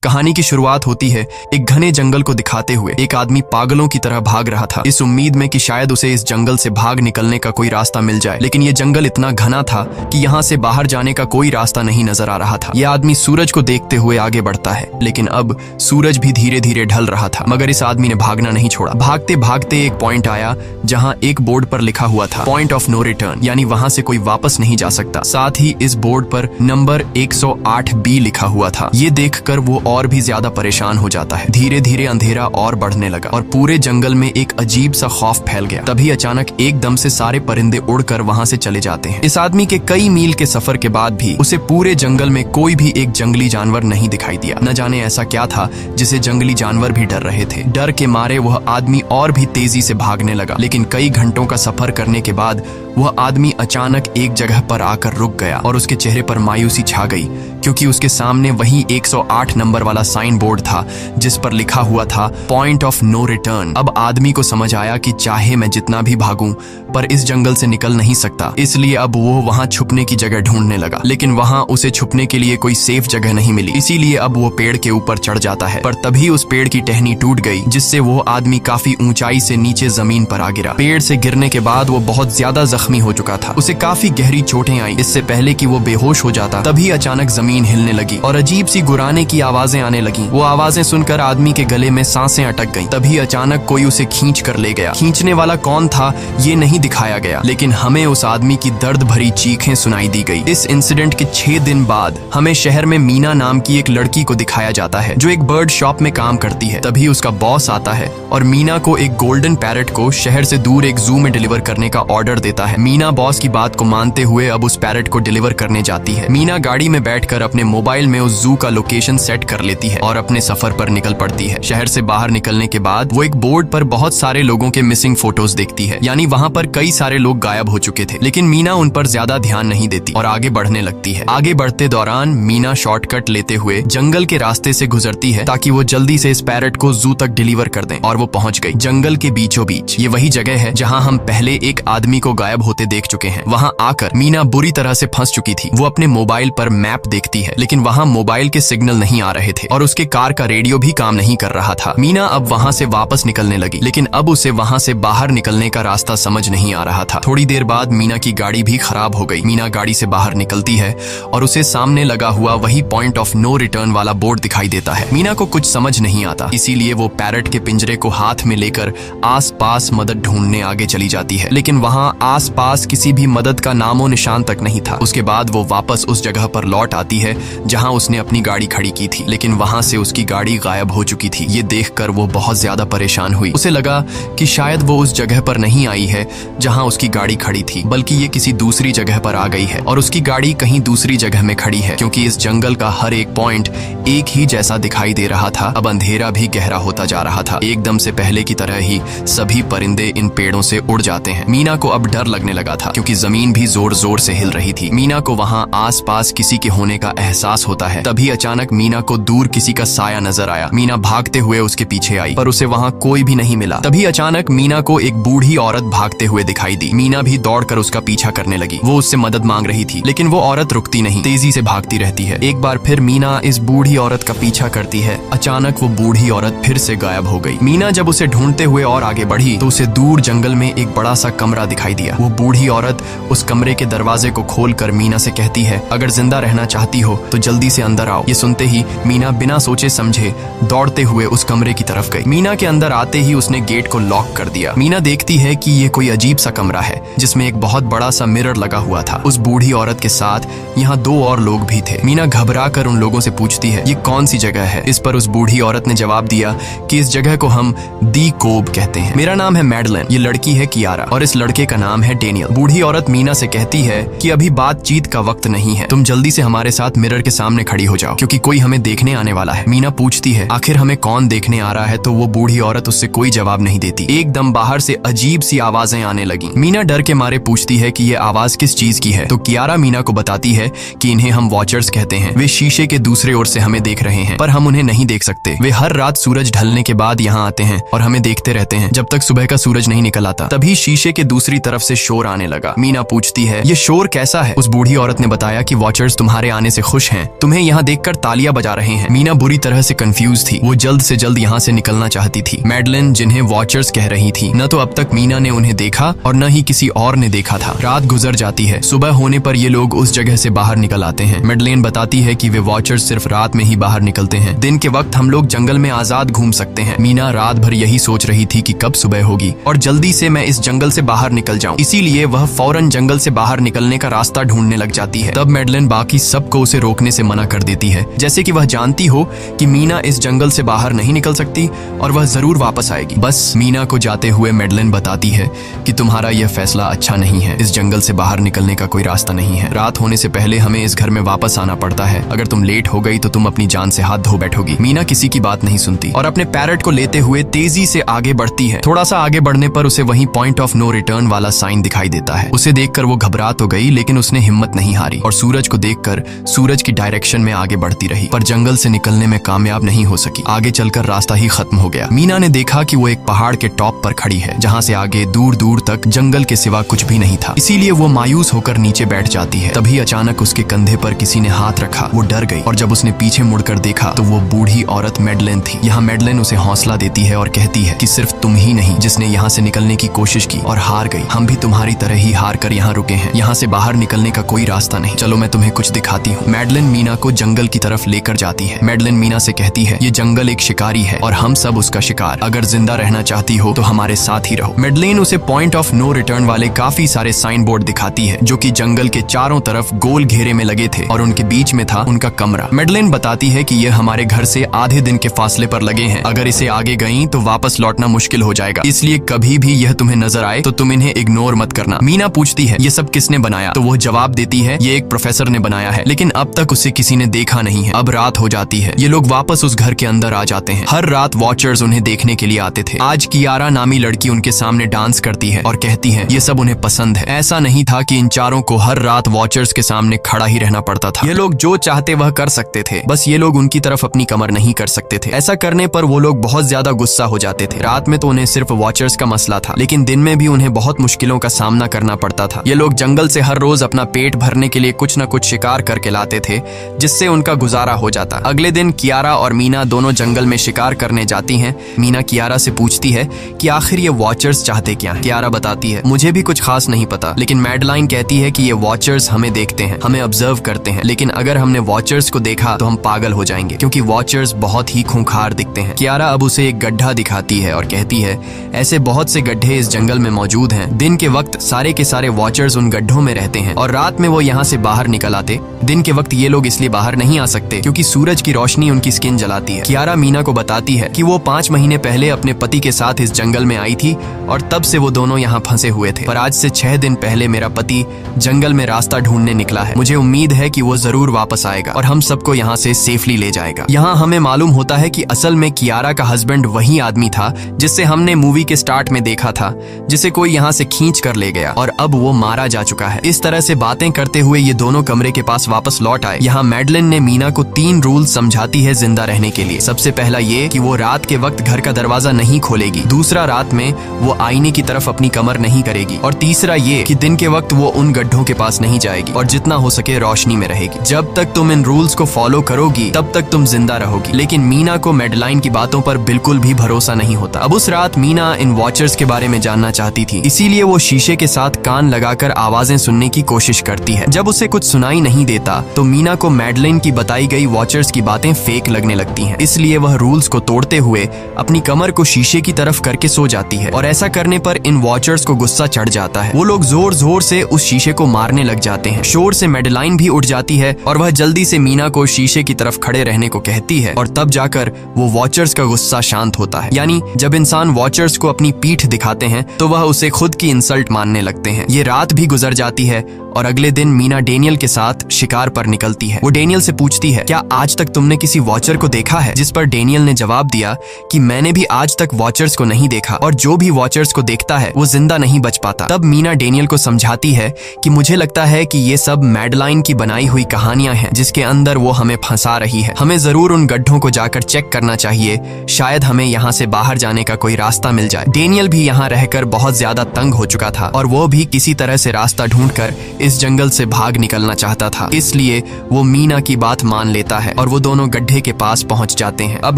कहानी की शुरुआत होती है एक घने जंगल को दिखाते हुए। एक आदमी पागलों की तरह भाग रहा था, इस उम्मीद में कि शायद उसे इस जंगल से भाग निकलने का कोई रास्ता मिल जाए। लेकिन ये जंगल इतना घना था कि यहाँ से बाहर जाने का कोई रास्ता नहीं नजर आ रहा था। यह आदमी सूरज को देखते हुए आगे बढ़ता है, लेकिन अब सूरज भी धीरे धीरे ढल रहा था। मगर इस आदमी ने भागना नहीं छोड़ा। भागते भागते एक पॉइंट आया जहाँ एक बोर्ड पर लिखा हुआ था पॉइंट ऑफ नो रिटर्न, यानी वहाँ से कोई वापस नहीं जा सकता। साथ ही इस बोर्ड पर नंबर 108B लिखा हुआ था। ये देखकर वो और भी ज्यादा परेशान हो जाता है। धीरे धीरे अंधेरा और बढ़ने लगा और पूरे जंगल में एक अजीब सा खौफ फैल गया। तभी अचानक एकदम से सारे परिंदे उड़कर वहाँ से चले जाते हैं। इस आदमी के कई मील के सफर के बाद भी उसे पूरे जंगल में कोई भी एक जंगली जानवर नहीं दिखाई दिया। न जाने ऐसा क्या था जिसे जंगली जानवर भी डर रहे थे। डर के मारे वह आदमी और भी तेजी से भागने लगा, लेकिन कई घंटों का सफर करने के बाद वह आदमी अचानक एक जगह पर आकर रुक गया और उसके चेहरे पर मायूसी छा गई, क्योंकि उसके सामने वही 108 नंबर वाला साइन बोर्ड था जिस पर लिखा हुआ था पॉइंट ऑफ नो रिटर्न। अब आदमी को समझ आया कि चाहे मैं जितना भी भागूं पर इस जंगल से निकल नहीं सकता, इसलिए अब वो वहां छुपने की जगह ढूंढने लगा। लेकिन वहां उसे छुपने के लिए कोई सेफ जगह नहीं मिली, इसीलिए अब वो पेड़ के ऊपर चढ़ जाता है। पर तभी उस पेड़ की टहनी टूट गई, जिससे वो आदमी काफी ऊंचाई से नीचे जमीन पर आ गिरा। पेड़ से गिरने के बाद वो बहुत ज्यादा जख्मी हो चुका था। उसे काफी गहरी चोटें आई। इससे पहले कि वो बेहोश हो जाता तभी अचानक जमीन हिलने लगी और अजीब सी गुर्राने की आवाजें आने लगी। वो आवाजें सुनकर आदमी के गले में सांसें अटक गईं। तभी अचानक कोई उसे खींच कर ले गया। खींचने वाला कौन था ये नहीं दिखाया गया, लेकिन हमें उस आदमी की दर्द भरी चीखें सुनाई दी गई। इस इंसिडेंट के 6 दिन बाद हमें शहर में मीना नाम की एक लड़की को दिखाया जाता है जो एक बर्ड शॉप में काम करती है। तभी उसका बॉस आता है और मीना को एक गोल्डन पैरट को शहर से दूर एक जू में डिलीवर करने का ऑर्डर देता है। मीना बॉस की बात को मानते हुए अब उस पैरट को डिलीवर करने जाती है। मीना गाड़ी में बैठकर अपने मोबाइल में उस जू का लोकेशन सेट कर लेती है और अपने सफर पर निकल पड़ती है। शहर से बाहर निकलने के बाद वो एक बोर्ड पर बहुत सारे लोगों के मिसिंग फोटोज देखती है, यानी वहाँ पर कई सारे लोग गायब हो चुके थे। लेकिन मीना उन पर ज्यादा ध्यान नहीं देती और आगे बढ़ने लगती है। आगे बढ़ते दौरान मीना शॉर्टकट लेते हुए जंगल के रास्ते से गुजरती है ताकि वो जल्दी से इस पैरट को जू तक डिलीवर कर दें, और वो पहुंच गई जंगल के बीचों बीच। ये वही जगह है जहाँ हम पहले एक आदमी को गायब होते देख चुके हैं। वहाँ आकर मीना बुरी तरह से फंस चुकी थी। वो अपने मोबाइल पर मैप देखती है, लेकिन वहाँ मोबाइल के सिग्नल नहीं आ रहे थे और उसके कार का रेडियो भी काम नहीं कर रहा था। मीना अब वहाँ से वापस निकलने लगी, लेकिन अब उसे वहाँ से बाहर निकलने का रास्ता समझ नहीं आ रहा था। थोड़ी देर बाद मीना की गाड़ी भी खराब हो गई। मीना गाड़ी से बाहर निकलती है और उसे सामने लगा हुआ वही पॉइंट ऑफ नो रिटर्न वाला बोर्ड दिखाई देता है। मीना को कुछ समझ नहीं आता, इसीलिए वो पैरट के पिंजरे को हाथ में लेकर आसपास मदद ढूंढने आगे चली जाती है, लेकिन वहाँ आसपास किसी भी मदद का नामो निशान तक नहीं था। उसके बाद वो वापस उस जगह पर लौट आती है जहाँ उसने अपनी गाड़ी खड़ी की थी, लेकिन वहाँ से उसकी गाड़ी गायब हो चुकी थी। ये देखकर वो बहुत ज्यादा परेशान हुई। उसे लगा कि शायद वो उस जगह पर नहीं आई है जहाँ उसकी गाड़ी खड़ी थी, बल्कि ये किसी दूसरी जगह पर आ गई है और उसकी गाड़ी कहीं दूसरी जगह में खड़ी है, क्योंकि इस जंगल का हर एक पॉइंट एक ही जैसा दिखाई दे रहा था। अब अंधेरा भी गहरा होता जा रहा था। एकदम से पहले की तरह ही सभी परिंदे इन पेड़ों से उड़ जाते हैं। मीना को अब डर लगने लगा था, क्योंकि जमीन भी जोर जोर से हिल रही थी। मीना को वहाँ आसपास किसी के होने का एहसास होता है। तभी अचानक मीना को दूर किसी का साया नजर आया। मीना भागते हुए उसके पीछे आई, पर उसे वहाँ कोई भी नहीं मिला। तभी अचानक मीना को एक बूढ़ी औरत भागते हुए दिखाई दी। मीना भी दौड़कर उसका पीछा करने लगी। वो उससे मदद मांग रही थी, लेकिन वो औरत रुकती नहीं, तेजी से भागती रहती है। एक बार फिर मीना इस बूढ़ी औरत का पीछा करती है। अचानक वो बूढ़ी औरत फिर से गायब हो गई। मीना जब उसे ढूंढते हुए और आगे बढ़ी तो उसे दूर जंगल में एक बड़ा सा कमरा दिखाई दिया। वो बूढ़ी औरत उस कमरे के दरवाजे को खोलकर मीना से कहती है, अगर जिंदा रहना चाहती हो तो जल्दी से अंदर आओ। ये सुनते ही मीना बिना सोचे समझे दौड़ते हुए उस कमरे की तरफ गई। मीना के अंदर आते ही उसने गेट को लॉक कर दिया। मीना देखती है कि ये कोई अजीब सा कमरा है जिसमें एक बहुत बड़ा सा मिरर लगा हुआ था। उस बूढ़ी औरत के साथ यहाँ 2 और लोग भी थे। मीना घबरा कर उन लोगों से पूछती है, ये कौन सी जगह है? इस पर उस बूढ़ी औरत ने जवाब दिया कि इस जगह को हम दी कोब कहते हैं। मेरा नाम है मैडलिन, ये लड़की है कियारा और इस लड़के का नाम है डेनियल। बूढ़ी औरत मीना से कहती है कि अभी बातचीत का वक्त नहीं है, तुम जल्दी से हमारे साथ मिरर के सामने खड़ी हो जाओ, क्योंकि कोई हमें देखने आने वाला है। मीना पूछती है, आखिर हमें कौन देखने आ रहा है? तो वो बूढ़ी औरत उससे कोई जवाब नहीं देती। एकदम बाहर से अजीब सी आवाजें आने लगी। मीना डर के मारे पूछती है कि ये आवाज किस चीज की है? तो कियारा मीना को बताती है कि इन्हें हम वॉचर्स कहते हैं। वे शीशे के दूसरे ओर से हमें देख रहे हैं, पर हम उन्हें नहीं देख सकते। वे हर रात सूरज ढलने के बाद यहाँ आते हैं और हमें देखते रहते हैं जब तक सुबह का सूरज नहीं निकल आता। तभी शीशे के दूसरी तरफ से शोर आने लगा। मीना पूछती है, ये शोर कैसा है? उस बूढ़ी औरत ने बताया कि वॉचर्स तुम्हारे आने से खुश हैं, तुम्हें यहाँ देखकर तालियां बजा रहे हैं। मीना बुरी तरह से कंफ्यूज थी, वो जल्द से जल्द यहाँ से निकलना चाहती थी। मैडलिन जिन्हें वॉचर्स कह रही थी, न तो अब तक मीना ने उन्हें देखा और न ही किसी और ने देखा था। रात गुजर जाती है, सुबह होने पर ये लोग उस जगह से बाहर निकल आते हैं। मैडलिन बताती है कि वे वॉचर्स सिर्फ रात में ही बाहर निकलते हैं, दिन के वक्त हम लोग जंगल में आजाद घूम सकते हैं। मीना रात भर यही सोच रही थी कि कब सुबह होगी और जल्दी से मैं इस जंगल से बाहर निकल जाऊं, इसीलिए वह फौरन जंगल से बाहर निकलने का रास्ता ढूंढने लग जाती है। तब मैडलिन बाकी सबको उसे रोकने से मना कर देती है, जैसे कि वह जानती हो कि मीना इस जंगल से बाहर नहीं निकल सकती और वह जरूर वापस आएगी। बस मीना को जाते हुए मैडलिन बताती है कि तुम्हारा यह फैसला अच्छा नहीं है, इस जंगल से बाहर निकलने का कोई रास्ता नहीं है। रात होने से पहले हमें इस घर में वापस आना पड़ता है, अगर तुम लेट हो गई तो तुम अपनी जान से हाथ धो बैठोगी। मीना किसी की बात नहीं सुनती और अपने पैरट को लेते हुए तेजी से आगे बढ़ती है। थोड़ा सा आगे बढ़ने पर उसे वहीं पॉइंट ऑफ नो रिटर्न वाला साइन दिखाई देता है। उसे देखकर वो घबरा तो गई, लेकिन उसने हिम्मत नहीं हारी और सूरज को देखकर सूरज की डायरेक्शन में आगे बढ़ती रही, पर जंगल से निकलने में कामयाब नहीं हो सकी। आगे चलकर रास्ता ही खत्म हो गया। मीना ने देखा कि वो एक पहाड़ के टॉप पर खड़ी है, जहाँ से आगे दूर दूर तक जंगल के सिवा कुछ भी नहीं था, इसीलिए वो मायूस होकर नीचे बैठ जाती है। तभी अचानक उसके कंधे पर किसी ने हाथ रखा, वो डर गई और जब उसने पीछे मुड़कर देखा तो वो बूढ़ी औरत मैडलिन थी। यहाँ मैडलिन उसे हौसला देती है और कहती है कि सिर्फ तुम ही नहीं जिसने यहाँ से निकलने की कोशिश की और हार गई, हम भी तुम्हारी तरह ही हार कर यहाँ रुके हैं, यहाँ से बाहर निकलने का कोई रास्ता नहीं, चलो मैं तुम्हें कुछ दिखाती हूँ। मैडलिन मीना को जंगल की तरफ लेकर जाती है। मैडलिन मीना से कहती है, ये जंगल एक शिकारी है और हम सब उसका शिकार, अगर जिंदा रहना चाहती हो तो हमारे साथ ही रहो। मैडलिन उसे पॉइंट ऑफ नो रिटर्न वाले काफी सारे साइन बोर्ड दिखाती है, जो कि जंगल के चारों तरफ गोल घेरे में लगे थे और उनके बीच में था उनका कमरा। मैडलिन बताती है कि यह हमारे घर से आधे दिन के फासले पर लगे हैं, अगर इसे आगे गई तो वापस लौटना मुश्किल हो जाएगा, इसलिए कभी भी यह तुम्हें नजर आए तो तुम इन्हें इग्नोर मत करना। मीना पूछती है, ये सब किसने बनाया? तो वो जवाब देती है, ये एक प्रोफेसर ने बनाया है, लेकिन अब तक उसे किसी ने देखा नहीं है। अब रात हो जाती है, ये लोग वापस उस घर के अंदर आ जाते हैं। हर रात वॉचर्स उन्हें देखने के लिए आते थे। आज कियारा नामी लड़की उनके सामने डांस करती है और कहती है ये सब उन्हें पसंद है। ऐसा नहीं था कि इन चारों को हर रात वॉचर्स के सामने खड़ा ही रहना पड़ता था, ये लोग जो चाहते वह कर सकते थे, बस ये लोग उनकी तरफ अपनी कमर नहीं कर सकते थे। ऐसा करने पर वो लोग बहुत ज्यादा गुस्सा हो जाते थे। रात में तो उन्हें सिर्फ वॉचर्स का मसला था, लेकिन दिन में भी उन्हें बहुत मुश्किलों का सामना करना पड़ता था। ये लोग जंगल से हर रोज अपना पेट भरने के लिए कुछ न कुछ शिकार करके लाते थे, जिससे उनका गुजारा हो जाता। अगले दिन कियारा और मीना दोनों जंगल में शिकार करने जाती हैं। मीना कियारा से पूछती है कि आखिर ये वॉचर्स चाहते क्या हैं? कियारा बताती है, मुझे भी कुछ खास नहीं पता, लेकिन मैडलाइन कहती है कि ये वॉचर्स हमें देखते हैं, हमें ऑब्जर्व करते हैं, लेकिन अगर हमने वॉचर्स को देखा तो हम पागल हो जाएंगे, क्योंकि वॉचर्स बहुत ही खूंखार दिखते हैं। कियारा अब उसे एक गड्ढा दिखाती है और कहती है, ऐसे बहुत से गड्ढे इस जंगल में मौजूद हैं। दिन के वक्त सारे के सारे वॉचर्स उन गड्ढों में रहते हैं और रात में वो यहाँ से बाहर निकल आते। दिन के वक्त ये लोग इसलिए बाहर नहीं आ सकते क्योंकि सूरज की रोशनी उनकी स्किन जलाती है। कियारा मीना को बताती है कि वो 5 महीने पहले अपने पति के साथ इस जंगल में आई थी और तब से वो दोनों यहाँ फंसे हुए थे, पर आज से 6 दिन पहले मेरा पति जंगल में रास्ता ढूंढने निकला है। मुझे उम्मीद है कि वो जरूर वापस आएगा और हम सबको यहाँ से सेफली ले जाएगा। यहाँ हमें मालूम होता है कि असल में कियारा का हस्बैंड वही आदमी था जिससे हमने मूवी के स्टार्ट में देखा था, जिसे कोई यहाँ से खींच कर ले गया और अब वो मारा जा चुका है। इस तरह से बातें करते हुए ये दोनों कमरे के पास वापस लौट आए। यहाँ मैडलिन ने मीना को 3 रूल समझाती है जिंदा रहने के लिए। सबसे पहला ये कि वो रात के वक्त घर का दरवाजा नहीं खोलेगी, दूसरा रात में वो आईने की तरफ अपनी कमर नहीं करेगी और तीसरा ये कि दिन के वक्त वो उन गड्ढों के पास नहीं जाएगी और जितना हो सके रोशनी में रहेगी। जब तक तुम इन रूल्स को फॉलो करोगी तब तक तुम जिंदा रहोगी। लेकिन मीना को मैडलाइन की बातों पर बिल्कुल भी भरोसा नहीं होता। अब उस रात मीना इन वॉचर्स के बारे में जानना चाहती थी, इसीलिए वो शीशे के साथ कान लगाकर आवाजें सुनने की कोशिश करती है। जब उसे कुछ सुनाई नहीं देता तो मीना को मैडलिन की बताई गई वॉचर्स की बातें फेक लगने लगती हैं, इसलिए वह रूल्स को तोड़ते हुए अपनी कमर को शीशे की तरफ करके सो जाती है और ऐसा करने पर इन वॉचर्स को गुस्सा चढ़ जाता है। वो लोग जोर जोर से उस शीशे को मारने लग जाते हैं। शोर से मैडलाइन भी उठ जाती है और वह जल्दी से मीना को शीशे की तरफ खड़े रहने को कहती है और तब जाकर वो वॉचर्स का गुस्सा शांत होता है। यानी जब इंसान वॉचर्स को अपनी पीठ दिखाते हैं तो वह उसे खुद की इंसल्ट मानने लगते हैं। ये रात भी गुजर जाती है और अगले दिन मीना डेनियल के साथ शिकार पर निकलती है। वो डेनियल से पूछती है, क्या आज तक तुमने किसी वॉचर को देखा है? जिस पर डेनियल ने जवाब दिया कि मैंने भी आज तक वॉचर्स को नहीं देखा और जो भी वॉचर्स को देखता है वो जिंदा नहीं बच पाता। तब मीना डेनियल को समझाती है कि मुझे लगता है कि ये सब मैडलाइन की बनाई हुई कहानियां हैं जिसके अंदर वो हमें फंसा रही है। हमें जरूर उन गड्ढों को जाकर चेक करना चाहिए, शायद हमें यहाँ से बाहर जाने का कोई रास्ता मिल जाए। डेनियल भी यहाँ रहकर बहुत ज्यादा तंग हो चुका था और वो भी किसी तरह से रास्ता ढूंढकर इस जंगल से भाग निकलना चाहता था। इसलिए वो मीना की बात मान लेता है और वो दोनों गड्ढे के पास पहुंच जाते हैं। अब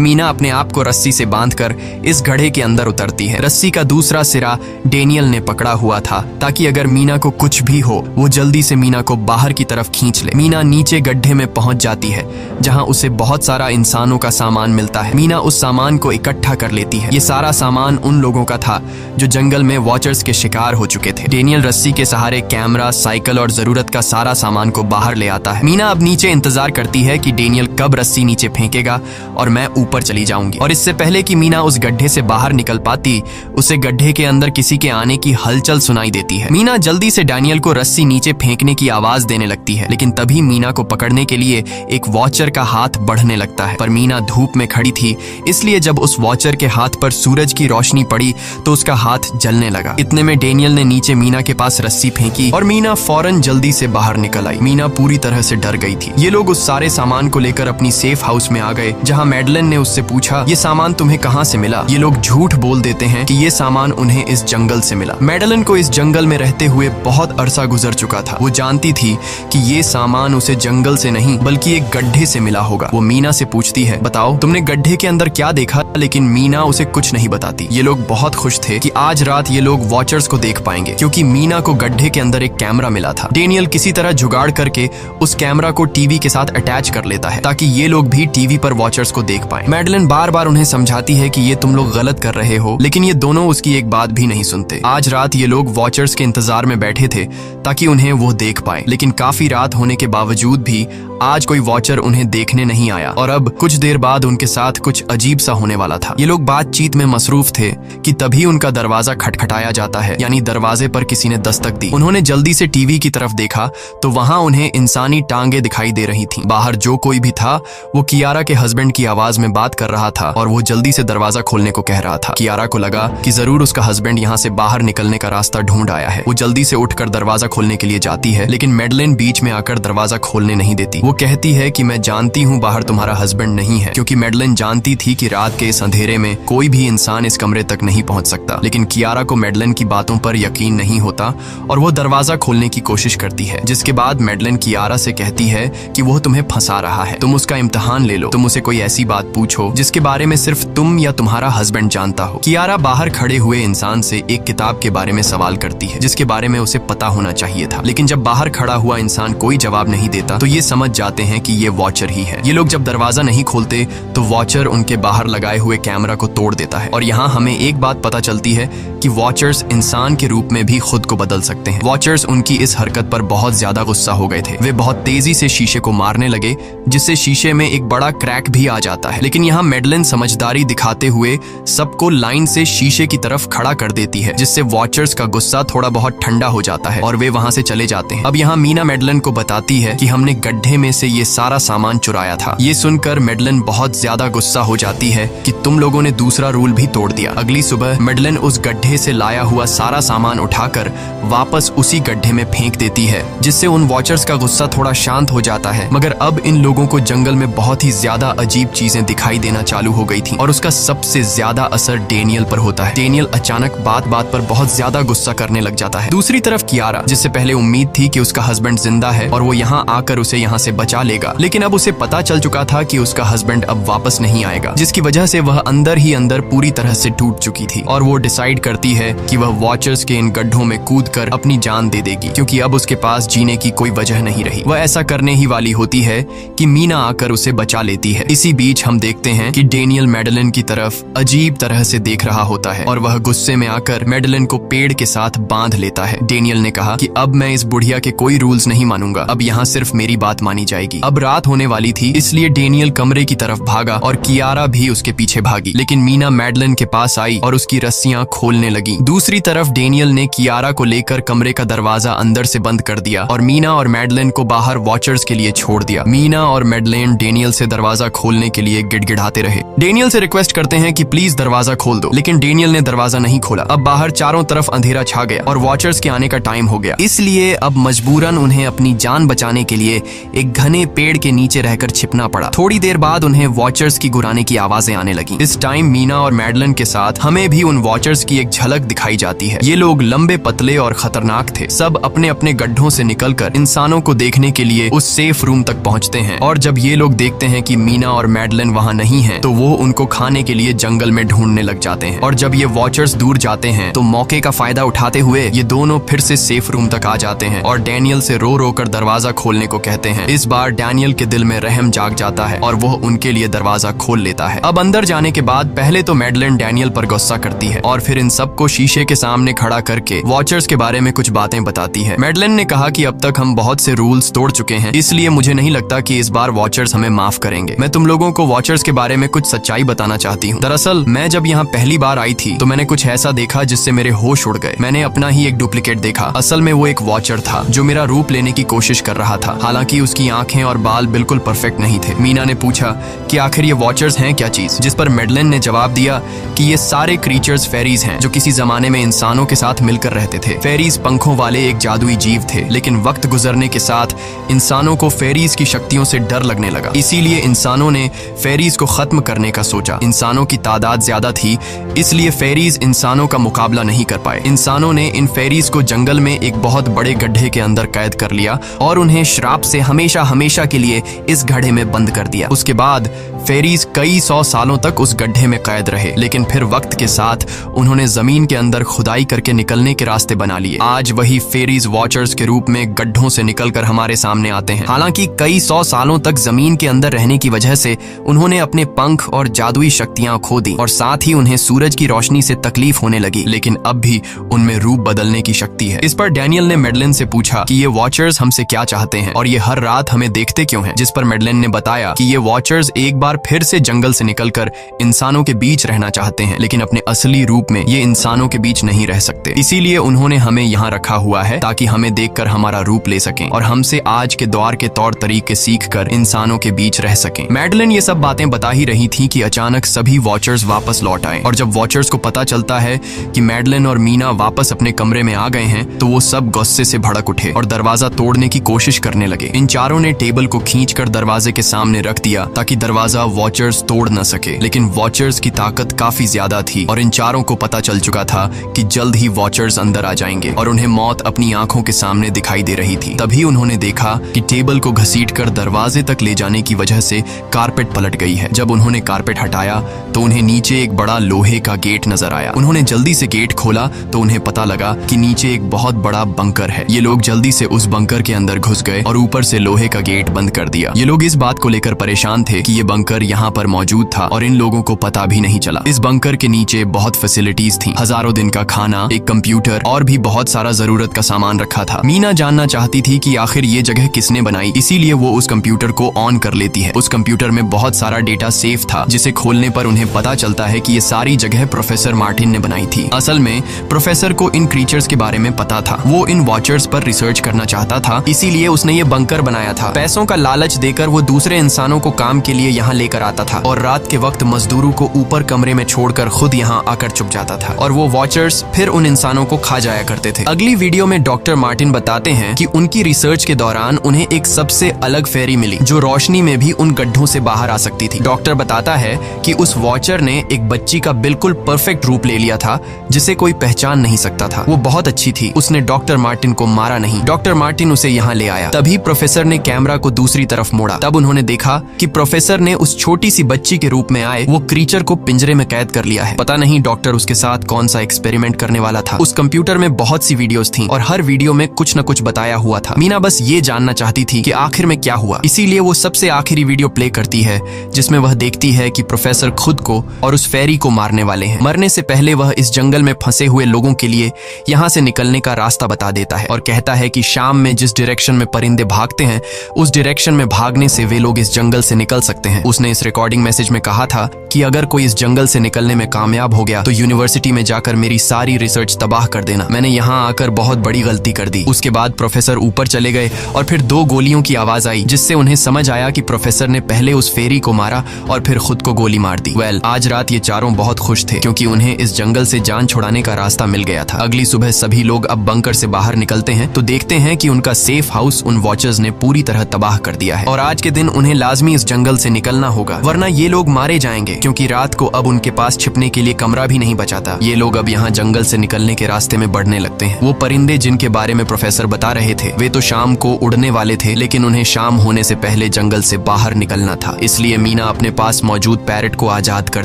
मीना अपने आप को रस्सी से बांधकर इस गड्ढे के अंदर उतरती है। रस्सी का दूसरा सिरा डेनियल ने पकड़ा हुआ था ताकि अगर मीना को कुछ भी हो वो जल्दी से मीना को बाहर की तरफ खींच ले। मीना नीचे गड्ढे में पहुंच जाती है जहां उसे बहुत सारा इंसानों का सामान मिलता है। मीना उस सामान को इकट्ठा कर लेती है। ये सारा सामान उन लोगों का था जो जंगल में वॉचर्स के शिकार हो चुके थे। डेनियल रस्सी के सहारे कैमरा, साइकिल और जरूरत का सारा सामान को बाहर ले आता है। मीना अब नीचे इंतजार करती है कि डेनियल कब रस्सी नीचे फेंकेगा और मैं ऊपर चली जाऊंगी। और इससे पहले कि मीना उस गड्ढे से बाहर निकल पाती, उसे गड्ढे के अंदर किसी के आने की हलचल सुनाई देती है। मीना जल्दी से डेनियल को रस्सी नीचे फेंकने की आवाज देने लगती है, लेकिन तभी मीना को पकड़ने के लिए एक वॉचर का हाथ बढ़ने लगता है। पर मीना धूप में खड़ी थी, इसलिए जब उस वॉचर के हाथ पर सूरज की रोशनी पड़ी तो उसका हाथ जलने लगा। इतने में डेनियल ने नीचे मीना के पास रस्सी फेंकी और मीना फौरन जल्दी से बाहर निकल आई। मीना पूरी तरह से डर गई थी। ये लोग उस सारे सामान को लेकर अपनी सेफ हाउस में आ गए, जहां मैडलिन ने उससे पूछा, ये सामान तुम्हें कहां से मिला? ये लोग झूठ बोल देते हैं कि ये सामान उन्हें इस जंगल से मिला। मैडलिन को इस जंगल में रहते हुए बहुत अरसा गुजर चुका था। वो जानती थी कि ये सामान उसे जंगल से नहीं बल्कि एक गड्ढे से मिला होगा। वो मीना से पूछती है, बताओ तुमने गड्ढे के अंदर क्या देखा? लेकिन मीना उसे कुछ नहीं बताती। ये लोग बहुत खुश थे कि आज रात ये लोग वॉचर्स को देख पाएंगे, क्योंकि मीना को गड्ढे के अंदर एक कैमरा मिला था। डेनियल किसी तरह जुगाड़ करके उस कैमरा को टीवी के साथ अटैच कर लेता है ताकि ये लोग भी टीवी पर वॉचर्स को देख पाएं। मैडलिन बार बार उन्हें समझाती है कि ये तुम लोग गलत कर रहे हो, लेकिन ये दोनों उसकी एक बात भी नहीं सुनते। आज रात ये लोग वॉचर्स के इंतजार में बैठे थे ताकि उन्हें वो देख पाए, लेकिन काफी रात होने के बावजूद भी आज कोई वॉचर उन्हें देखने नहीं आया और अब कुछ देर बाद उनके साथ कुछ अजीब सा होने वाला था। ये लोग बातचीत में मसरूफ थे कि तभी उनका दरवाजा खटखटाया जाता है, यानी दरवाजे पर किसी ने दस्तक दी। उन्होंने जल्दी से टीवी की तरफ देखा तो वहां उन्हें इंसानी टांगे दिखाई दे रही थीं। बाहर जो कोई भी था वो कियारा के हस्बैंड की आवाज में बात कर रहा था और वो जल्दी से दरवाजा खोलने को कह रहा था। कियारा को लगा कि जरूर उसका हस्बैंड यहाँ से बाहर निकलने का रास्ता ढूंढ आया है। वो जल्दी से उठकर दरवाजा खोलने के लिए जाती है, लेकिन मैडलिन बीच में आकर दरवाजा खोलने नहीं देती। वो कहती है कि मैं जानती हूँ बाहर तुम्हारा हस्बैंड नहीं है, क्योंकि मैडलिन जानती थी कि रात के इस अंधेरे में कोई भी इंसान इस कमरे तक नहीं पहुंच सकता। लेकिन कियारा को मैडलिन की बातों पर यकीन नहीं होता और वो दरवाजा खोलने की कोशिश करती है, जिसके बाद मैडलिन कियारा से कहती है कि वो तुम्हें फंसा रहा है, तुम उसका इम्तिहान ले लो, तुम उसे कोई ऐसी बात पूछो जिसके बारे में सिर्फ तुम या तुम्हारा हस्बैंड जानता हो। कियारा बाहर खड़े हुए इंसान से एक किताब के बारे में सवाल करती है जिसके बारे में उसे पता होना चाहिए था, लेकिन जब बाहर खड़ा हुआ इंसान कोई जवाब नहीं देता तो ये समझ जाते हैं कि ये वॉचर ही है। ये लोग जब दरवाजा नहीं खोलते तो वॉचर उनके बाहर लगाए हुए कैमरा को तोड़ देता है और यहाँ हमें एक बात पता चलती है कि वॉचर्स इंसान के रूप में भी खुद को बदल सकते हैं। वॉचर्स उनकी इस हरकत पर बहुत ज्यादा गुस्सा हो गए थे। वे बहुत तेजी से शीशे को मारने लगे, जिससे शीशे में एक बड़ा क्रैक भी आ जाता है। लेकिन यहाँ मैडलिन समझदारी दिखाते हुए सबको लाइन से शीशे की तरफ खड़ा कर देती है, जिससे वॉचर्स का गुस्सा थोड़ा बहुत ठंडा हो जाता है और वे वहां से चले जाते हैं। अब यहाँ मीना मैडलिन को बताती है कि हमने गड्ढे में से ये सारा सामान चुराया था। ये सुनकर मैडलिन बहुत ज्यादा गुस्सा हो जाती है कि तुम लोगों ने दूसरा रूल भी तोड़ दिया। अगली सुबह मैडलिन उस गड्ढे से लाया हुआ सारा सामान उठाकर वापस उसी गड्ढे में फेंक देती है, जिससे उन वॉचर्स का गुस्सा थोड़ा शांत हो जाता है। मगर अब इन लोगों को जंगल में बहुत ही ज्यादा अजीब चीजें दिखाई देना चालू हो गई थी और उसका सबसे ज्यादा असर डेनियल पर होता है। डेनियल अचानक बात बात पर बहुत ज्यादा गुस्सा करने लग जाता है। दूसरी तरफ कियारा, जिससे पहले उम्मीद थी कि उसका हस्बैंड जिंदा है और वो यहाँ आकर उसे यहाँ से बचा लेगा, लेकिन अब उसे पता चल चुका था कि उसका हस्बैंड अब वापस नहीं आएगा, जिसकी वजह से वह अंदर ही अंदर पूरी तरह से टूट चुकी थी और वो डिसाइड करती है कि वह वॉचर्स के इन गड्ढों में कूदकर अपनी जान दे देगी, क्योंकि अब उसके पास जीने की कोई वजह नहीं रही। वह ऐसा करने ही वाली होती है कि मीना आकर उसे बचा लेती है। इसी बीच हम देखते हैं कि डेनियल मैडलिन की तरफ अजीब तरह से देख रहा होता है और वह गुस्से में आकर मैडलिन को पेड़ के साथ बांध लेता है। डेनियल ने कहा कि अब मैं इस बुढ़िया के कोई रूल्स नहीं मानूंगा, अब यहाँ सिर्फ मेरी बात मानी जाएगी। अब रात होने वाली थी, इसलिए डेनियल कमरे की तरफ भागा और कियारा भी उसके पीछे भागी, लेकिन मीना मैडलिन के पास आई और उसकी रस्सियां खोलने लगी। दूसरी तरफ डेनियल ने कियारा को लेकर कमरे का दरवाजा अंदर से बंद कर दिया और मीना और मैडलिन को बाहर वॉचर्स के लिए छोड़ दिया। मीना और मैडलिन डेनियल से दरवाजा खोलने के लिए गिड़गिड़ाते रहे। डेनियल से रिक्वेस्ट करते हैं कि प्लीज दरवाजा खोल दो, लेकिन डेनियल ने दरवाजा नहीं खोला। अब बाहर चारों तरफ अंधेरा छा गया और वॉचर्स के आने का टाइम हो गया, इसलिए अब मजबूरन उन्हें अपनी जान बचाने के लिए एक घने पेड़ के नीचे रहकर छिपना पड़ा। थोड़ी देर बाद उन्हें वॉचर्स की गुराने की आवाजें आने लगी। इस टाइम मीना और मैडलिन के साथ हमें भी उन वॉचर्स की एक झलक दिखाई जाती है। ये लोग लंबे, पतले और खतरनाक थे। सब अपने अपने गड्ढों से निकलकर इंसानों को देखने के लिए उस सेफ रूम तक पहुंचते हैं। और जब ये लोग देखते हैं कि मीना और मैडलिन वहां नहीं हैं, तो वो उनको खाने के लिए जंगल में ढूंढने लग जाते हैं। और जब ये वॉचर्स दूर जाते हैं तो मौके का फायदा उठाते हुए ये दोनों फिर से सेफ रूम तक आ जाते हैं और डैनियल से रो रो कर दरवाजा खोलने को कहते हैं। इस बार डैनियल के दिल में रहम जाग जाता है और वो उनके लिए दरवाजा खोल लेता है। अब अंदर जाने के बाद पहले तो मैडलिन डैनियल पर गुस्सा करती है और फिर इन सबको शीशे के सामने खड़ा करके वॉचर्स के बारे में कुछ बातें बताती है। मैडलिन ने कहा कि अब तक हम बहुत से रूल्स तोड़ चुके हैं, इसलिए मुझे नहीं लगता कि इस बार वॉचर्स हमें माफ करेंगे। मैं तुम लोगों को वॉचर्स के बारे में कुछ सच्चाई बताना चाहती हूँ। दरअसल मैं जब यहाँ पहली बार आई थी तो मैंने कुछ ऐसा देखा जिससे मेरे होश उड़ गए। मैंने अपना ही एक डुप्लीकेट देखा। असल में वो एक वॉचर था जो मेरा रूप लेने की कोशिश कर रहा था। हालांकि उसकी आंखें और बाल बिल्कुल परफेक्ट नहीं थे। मीना ने पूछा कि आखिर ये वॉचर्स हैं क्या चीज, जिस पर मैडलिन ने जवाब दिया कि ये सारे क्रीचर्स फेरीज हैं जो किसी जमाने में इंसानों के साथ मिलकर रहते थे। फेरीज पंखों वाले एक जादुई जीव थे, लेकिन वक्त गुजरने के साथ इंसानों को फेरीज की शक्तियों से डर लगने लगा। इसीलिए इंसानों ने फेरीज को खत्म करने का सोचा। इंसानों की तादाद ज्यादा थी, इसलिए फेरीज इंसानों का मुकाबला नहीं कर पाए। इंसानों ने इन फेरीज को जंगल में एक बहुत बड़े गड्ढे के अंदर कैद कर लिया और उन्हें श्राप से हमेशा हमेशा के लिए इस गड्ढे में बंद कर दिया। उसके बाद फेरीज कई 100 सालों तक उस गड्ढे में कैद रहे, लेकिन फिर वक्त के साथ उन्होंने जमीन के अंदर खुदाई करके निकलने के रास्ते बना लिए। आज वही फेरीज वॉचर्स के रूप में गड्ढों से निकलकर हमारे सामने आते हैं। हालांकि कई 100 सालों तक जमीन के अंदर रहने की वजह से उन्होंने अपने पंख और जादुई शक्तियां खो दी और साथ ही उन्हें सूरज की रोशनी से तकलीफ होने लगी, लेकिन अब भी उनमें रूप बदलने की शक्ति है। इस पर डैनियल ने मैडलिन से पूछा कि ये वॉचर्स हमसे क्या चाहते हैं और ये हर रात हमें देखते क्यों हैं, जिस पर मैडलिन ने बताया कि ये वॉचर्स एक बार फिर से जंगल से निकलकर इंसानों के बीच रहना चाहते हैं, लेकिन अपने असली रूप में ये इंसानों के बीच नहीं रह सकते। इसीलिए उन्होंने हमें यहाँ रखा हुआ है ताकि हमें देखकर हमारा रूप ले सकें और हमसे आज के दौर के तौर तरीके सीखकर इंसानों के बीच रह सकें। मैडलिन ये सब बातें बता ही रही थी कि अचानक सभी वॉचर्स वापस लौट आए और जब वॉचर्स को पता चलता है कि मैडलिन और मीना वापस अपने कमरे में आ गए हैं तो वो सब गुस्से से भड़क उठे और दरवाजा तोड़ने की कोशिश करने लगे। इन चारों ने टेबल को खींचकर दरवाजे के सामने रख दिया ताकि दरवाजा वॉचर्स तोड़ न सके, लेकिन वॉचर्स की ताकत काफी ज्यादा थी और इन चारों को पता चल चुका था कि जल्द ही वॉचर्स अंदर आ जाएंगे और उन्हें मौत अपनी आंखों के सामने दिखाई दे रही थी। तभी उन्होंने देखा कि टेबल को घसीटकर दरवाजे तक ले जाने की वजह से कारपेट पलट गई है। जब उन्होंने कारपेट हटाया तो उन्हें नीचे एक बड़ा लोहे का गेट नजर आया। उन्होंने जल्दी से गेट खोला तो उन्हें पता लगा कि नीचे एक बहुत बड़ा बंकर है। ये लोग जल्दी से उस बंकर के अंदर घुस गए और ऊपर से लोहे का गेट बंद कर दिया। ये लोग इस बात को लेकर परेशान थे कि ये बंकर यहाँ पर मौजूद था और इन लोगों को पता भी नहीं चला। इस बंकर के नीचे बहुत फैसिलिटीज थी, हजारों दिन का खाना, एक कंप्यूटर और भी बहुत सारा जरूरत का सामान रखा था। मीना जानना चाहती थी कि आखिर ये जगह किसने बनाई, इसीलिए वो उस कंप्यूटर को ऑन कर लेती है। उस कंप्यूटर में बहुत सारा डेटा सेफ था, जिसे खोलने पर उन्हें पता चलता है कि ये सारी जगह प्रोफेसर मार्टिन ने बनाई थी। असल में प्रोफेसर को इन क्रीचर्स के बारे में पता था। वो इन वॉचर्स पर रिसर्च करना चाहता था, इसीलिए उसने ये बंकर बनाया था। पैसों का लालच देकर वो दूसरे इंसानों को काम के लिए यहाँ लेकर आता था और रात के वक्त मजदूरों को ऊपर कमरे में छोड़कर खुद यहाँ आकर छुप जाता था और वो वॉचर्स फिर उन इंसानों को खा जाया करते थे। अगली वीडियो में डॉक्टर मार्टिन बताते हैं कि उनकी रिसर्च के दौरान उन्हें एक सबसे अलग फेरी मिली जो रोशनी में भी उन गड्ढों से बाहर आ सकती थी। डॉक्टर बताता है कि उस वॉचर ने एक बच्ची का बिल्कुल परफेक्ट रूप ले लिया था जिसे कोई पहचान नहीं सकता था। वो बहुत अच्छी थी, उसने डॉक्टर मार्टिन को मारा नहीं। डॉक्टर मार्टिन उसे यहाँ ले आया। तभी प्रोफेसर ने कैमरा को दूसरी तरफ मोड़ा। तब उन्होंने देखा कि प्रोफेसर ने उस छोटी सी बच्ची के रूप में आए वो क्रीचर को पिंजरे में कैद कर लिया है। पता नहीं डॉक्टर उसके साथ कौन सा एक्सपेरिमेंट करने वाला था। उस कंप्यूटर में बहुत सी वीडियोस थी और हर वीडियो में कुछ न कुछ बताया हुआ था। मीना बस ये जानना चाहती थी कि आखिर में क्या हुआ, इसीलिए वो सबसे आखिरी वीडियो प्ले करती है जिसमें वह देखती है कि प्रोफेसर खुद को और उस फेरी को मारने वाले हैं। मरने से पहले वह इस जंगल में फंसे हुए लोगों के लिए यहाँ से निकलने का रास्ता बता देता है और कहता है कि शाम में जिस डायरेक्शन में परिंदे भागते हैं उस डायरेक्शन में भागने से वे लोग इस जंगल से निकल सकते हैं। उसने इस रिकॉर्डिंग मैसेज में कहा था कि अगर कोई इस जंगल से निकलने में कामयाब हो गया तो यूनिवर्सिटी में जाकर मेरी सारी रिसर्च तबाह कर देना। मैंने यहाँ आकर बहुत बड़ी गलती कर दी। उसके बाद प्रोफेसर ऊपर चले गए और फिर 2 गोलियों की आवाज आई जिससे उन्हें समझ आया कि प्रोफेसर ने पहले उस फेरी को मारा और फिर खुद को गोली मार दी। आज रात ये चारों बहुत खुश थे क्योंकि उन्हें इस जंगल से जान छुड़ाने का रास्ता मिल गया था। अगली सुबह सभी लोग अब बंकर से बाहर निकलते हैं तो देखते हैं कि उनका सेफ हाउस उन वॉचर्स ने पूरी तरह तबाह कर दिया है और आज के दिन उन्हें लाजमी इस जंगल से निकलना होगा वरना ये लोग मारे जाएंगे। क्योंकि रात को अब उनके पास छिपने के लिए कमरा भी नहीं बचा था। ये लोग अब यहाँ जंगल से निकलने के रास्ते में बढ़ने लगते हैं। वो परिंदे जिनके बारे में प्रोफेसर बता रहे थे वे तो शाम को उड़ने वाले थे, लेकिन उन्हें शाम होने से पहले जंगल से बाहर निकलना था। इसलिए मीना अपने पास मौजूद पैरट को आजाद कर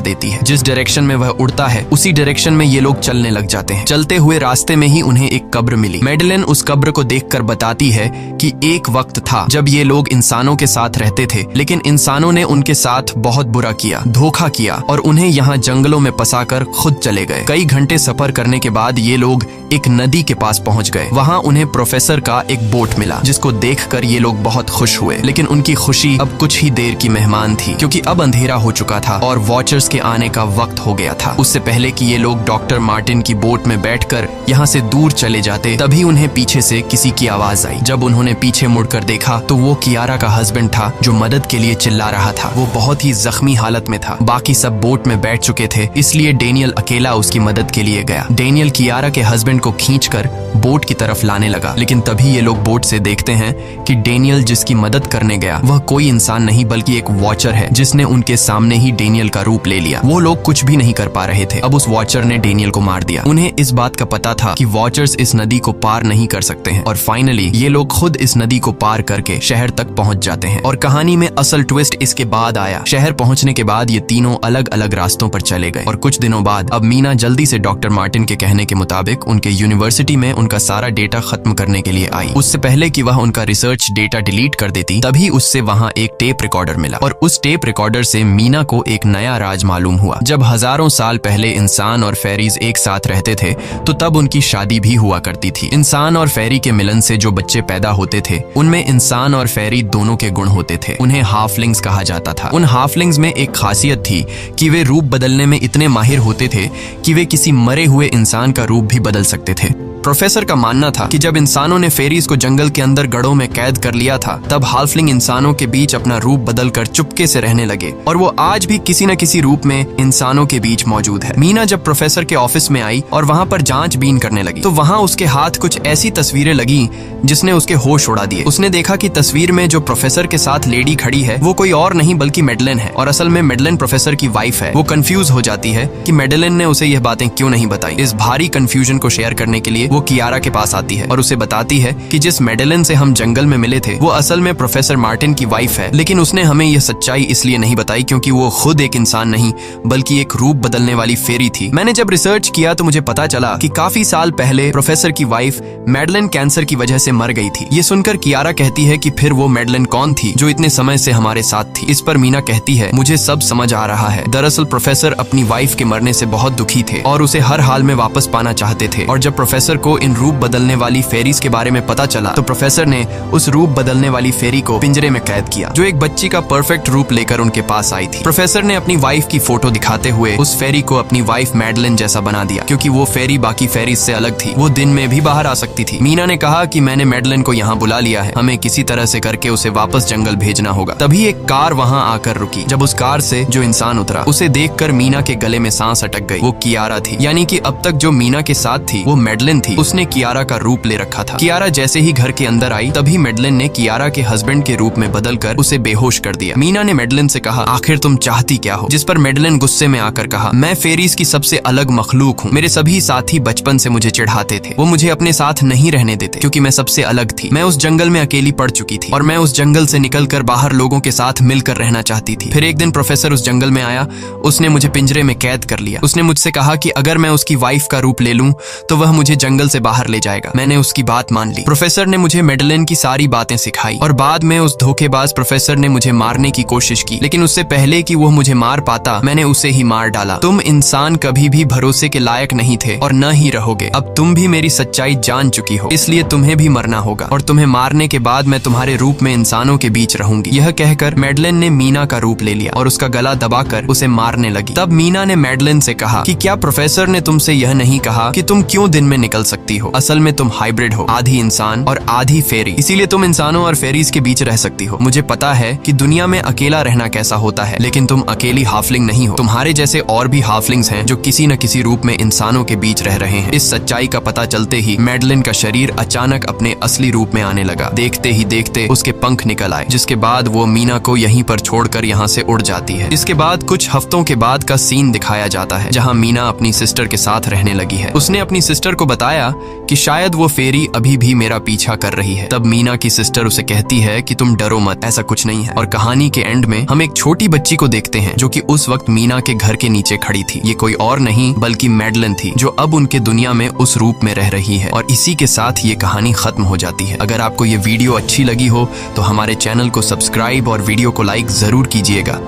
देती है। जिस डायरेक्शन में वह उड़ता है उसी डायरेक्शन में ये लोग चलने लग जाते हैं। चलते हुए रास्ते में ही उन्हें एक कब्र मिली। मैडेलिन उस कब्र को देखकर बताती है कि एक वक्त था जब ये लोग इंसानों के साथ रहते थे, लेकिन इंसानों ने उनके साथ बहुत बुरा किया, धोखा किया और उन्हें यहाँ जंगलों में फंसाकर खुद चले गए। कई घंटे सफर करने के बाद ये लोग एक नदी के पास पहुंच गए। वहाँ उन्हें प्रोफेसर का एक बोट मिला, जिसको देखकर ये लोग बहुत खुश हुए। लेकिन उनकी खुशी अब कुछ ही देर की मेहमान थी, क्योंकि अब अंधेरा हो चुका था और वॉचर्स के आने का वक्त हो गया था। उससे पहले कि ये लोग डॉक्टर मार्टिन की बोट में बैठकर यहाँ से दूर चले जाते, तभी उन्हें पीछे से किसी की आवाज आई। जब उन्होंने पीछे मुड़कर देखा तो वो कियारा का हस्बैंड था, जो मदद के लिए चिल्ला रहा था। वो बहुत ही जख्मी हालत में था। बाकी सब बोट में बैठ चुके थे, इसलिए डेनियल अकेला उसकी मदद के लिए गया। डेनियल कियारा के हस्बैंड को खींचकर बोट की तरफ लाने लगा, लेकिन तभी ये लोग बोट से देखते हैं कि डेनियल जिसकी मदद करने गया वह कोई इंसान नहीं बल्कि एक वॉचर है, जिसने उनके सामने ही डेनियल का रूप ले लिया। वो लोग कुछ भी नहीं कर पा रहे थे। अब उस वॉचर ने डेनियल को मार दिया। उन्हें इस बात का पता था कि वॉचर्स इस नदी को पार नहीं कर सकते हैं और फाइनली ये लोग खुद इस नदी को पार करके शहर तक पहुंच जाते हैं। और कहानी में असल ट्विस्ट इसके बाद आया। शहर पहुंचने के बाद ये तीनों अलग अलग रास्तों पर चले गए और कुछ दिनों बाद अब मीना जल्दी से डॉक्टर मार्टिन के कहने के मुताबिक उनके यूनिवर्सिटी में उनका सारा डेटा खत्म करने के लिए आई। उससे पहले कि वह उनका रिसर्च डेटा डिलीट कर देती, तभी उससे वहाँ एक टेप रिकॉर्डर मिला और उस टेप रिकॉर्डर से मीना को एक नया राज मालूम हुआ। जब हजारों साल पहले इंसान और फेरीज एक साथ रहते थे तो तब उनकी शादी भी हुआ करती थी। इंसान और फेरी के मिलन से जो बच्चे पैदा होते थे उनमें इंसान और फेरी दोनों के गुण होते थे। उन्हें हाफलिंग्स कहा जाता था। उन हाफलिंग्स में एक खासियत थी कि वे रूप बदलने में इतने माहिर होते थे कि वे किसी मरे हुए इंसान का रूप भी बदल सकते थे। प्रोफेसर का मानना था कि जब इंसानों ने फेरीज को जंगल के अंदर गढ़ों में कैद कर लिया था, तब हाफलिंग इंसानों के बीच अपना रूप बदलकर चुपके से रहने लगे और वो आज भी किसी न किसी रूप में इंसानों के बीच मौजूद है। मीना जब प्रोफेसर के ऑफिस में आई और वहाँ पर जांचबीन करने लगी तो वहाँ उसके हाथ कुछ ऐसी तस्वीरें लगी जिसने उसके होश उड़ा दिए। उसने देखा कि तस्वीर में जो प्रोफेसर के साथ लेडी खड़ी है वो कोई और नहीं बल्कि मैडेलिन है और असल में मैडेलिन प्रोफेसर की वाइफ है। वो कंफ्यूज हो जाती है कि मैडेलिन ने उसे यह बातें क्यों नहीं बताई। इस भारी कंफ्यूजन को शेयर करने के लिए वो कियारा के पास आती है और उसे बताती है कि जिस मैडेलिन से हम जंगल में मिले थे वो असल में प्रोफेसर मार्टिन की वाइफ है, लेकिन उसने हमें यह सच्चाई इसलिए नहीं बताई क्योंकि वो खुद एक इंसान नहीं बल्कि एक रूप बदलने वाली फेरी थी। मैंने जब रिसर्च किया तो मुझे पता चला कि काफी साल पहले प्रोफेसर की वाइफ मैडेलिन कैंसर की वजह से मर गई थी। ये सुनकर कियारा कहती है कि फिर वो मैडेलिन कौन थी जो इतने समय से हमारे साथ थी। इस पर मीना कहती है, मुझे सब समझ आ रहा है। दरअसल प्रोफेसर अपनी वाइफ के मरने से बहुत दुखी थे और उसे हर हाल में वापस पाना चाहते थे और जब प्रोफेसर को इन रूप बदलने वाली फेरीज के बारे में पता चला तो प्रोफेसर ने उस रूप बदलने वाली फेरी को पिंजरे में कैद किया, जो एक बच्ची का परफेक्ट रूप लेकर उनके पास आई थी। प्रोफेसर ने अपनी वाइफ की फोटो दिखाते हुए उस फेरी को अपनी वाइफ मैडेलिन जैसा बना दिया, क्योंकि वो फेरी बाकी फेरीज से अलग थी। वो दिन में भी बाहर आ सकती थी। मीना ने कहा कि मैंने मैडेलिन को यहाँ बुला लिया है, हमें किसी तरह से करके उसे वापस जंगल भेजना होगा। तभी एक कार वहाँ आकर रुकी। जब उस कार से जो इंसान उतरा उसे देखकर मीना के गले में सांस अटक गई। वो कियारा थी, यानी कि अब तक जो मीना के साथ थी वो मैडेलिन थी। उसने कियारा का रूप ले रखा था। कियारा जैसे ही घर के अंदर आई तभी मैडेलिन ने कियारा के हस्बैंड के रूप में बदलकर उसे बेहोश कर दिया। मीना ने मैडेलिन से कहा, आखिर तुम चाहती क्या हो? जिस पर मैडेलिन गुस्से में आकर कहा, मैं फेरीज की सबसे अलग मखलूक हूँ। मेरे सभी साथी बचपन से मुझे चिढ़ाते थे। वो मुझे अपने साथ नहीं रहने देते क्योंकि मैं सबसे अलग थी। मैं उस जंगल में अकेली पड़ चुकी थी और मैं उस जंगल से निकलकर बाहर लोगों के साथ मिलकर रहना चाहती थी। फिर एक दिन प्रोफेसर उस जंगल में आया। उसने मुझे पिंजरे में कैद कर लिया। उसने मुझसे कहा कि अगर मैं उसकी वाइफ का रूप ले लूं तो वह मुझे जंगल से बाहर ले जाएगा। मैंने उसकी बात मान ली। प्रोफेसर ने मुझे मैडेलिन की सारी बातें सिखाई और बाद में उस धोखेबाज प्रोफेसर ने मुझे मारने की कोशिश की, लेकिन उससे पहले कि वो मुझे मार पाता मैंने उसे ही मार डाला। तुम इंसान कभी भी भरोसे के लायक नहीं थे और न ही रहोगे। अब तुम भी मेरी सच्चाई जान चुकी हो, इसलिए तुम्हें भी मरना होगा और तुम्हें मारने के बाद मैं तुम्हारे रूप में इंसानों के बीच रहूंगी। यह कहकर मैडेलिन ने मीना का रूप ले लिया और उसका गला दबाकर उसे मारने लगी। तब मीना ने मैडेलिन से कहा कि क्या प्रोफेसर ने तुमसे यह नहीं कहा कि तुम क्यों दिन में निकल सकती हो। असल में तुम हाइब्रिड हो, आधी इंसान और आधी फेरी, इसीलिए तुम इंसानों और फेरीज के बीच रह सकती हो। मुझे पता है कि दुनिया में अकेला रहना कैसा होता है, लेकिन तुम अकेली हाफलिंग नहीं हो। तुम्हारे जैसे और भी हाफलिंग्स हैं जो किसी न किसी रूप में इंसानों के बीच रह रहे हैं। इस सच्चाई का पता चलते ही मैडलिन का शरीर अचानक अपने असली रूप में आने लगा। देखते ही देखते उसके पंख निकल आए, जिसके बाद वो मीना को यहीं पर छोड़कर यहाँ से उड़ जाती है। इसके बाद कुछ हफ्तों के बाद का सीन दिखाया जाता है, जहाँ मीना अपनी सिस्टर के साथ रहने लगी है। उसने अपनी सिस्टर को बताया कि शायद वो फेरी अभी भी मेरा पीछा कर रही है। तब मीना की सिस्टर उसे कहती है कि तुम डरो मत, ऐसा कुछ नहीं है। और कहानी के एंड में हम एक छोटी बच्ची को देखते हैं जो कि उस वक्त मीना के घर के नीचे खड़ी थी। ये कोई और नहीं बल्कि मैडलिन थी, जो अब उनके दुनिया में उस रूप में रह रही है। और इसी के साथ ये कहानी खत्म हो जाती है। अगर आपको ये वीडियो अच्छी लगी हो तो हमारे चैनल को सब्सक्राइब और वीडियो को लाइक जरूर कीजिएगा।